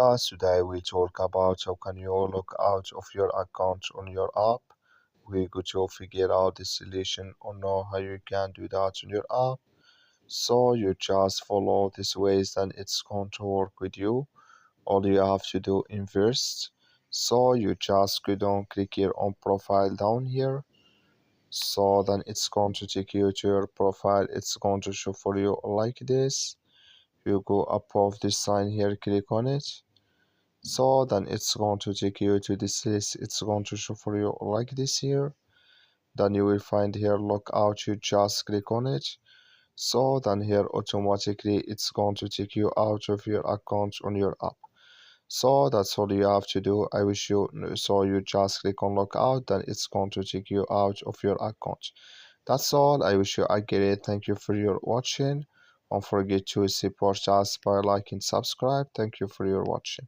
podcast. Today we talk about how can you log out of your account on your app. We go to figure out the solution or know how you can do that on your app. So you just follow these ways and it's going to work with you. All you have to do in first. So you just go down, click here on profile down here. So then it's going to take you to your profile. It's going to show for you like this. You go above this sign here, click on it. So then it's going to take you to this list. It's going to show for you like this here. Then you will find here logout. You just click on it. So then here automatically it's going to take you out of your account on your app. So that's all you have to do. I wish you so you just click on logout, then it's going to take you out of your account. That's all. I wish you a great. Thank you for your watching. Don't forget to support us by liking, subscribe. Thank you for your watching.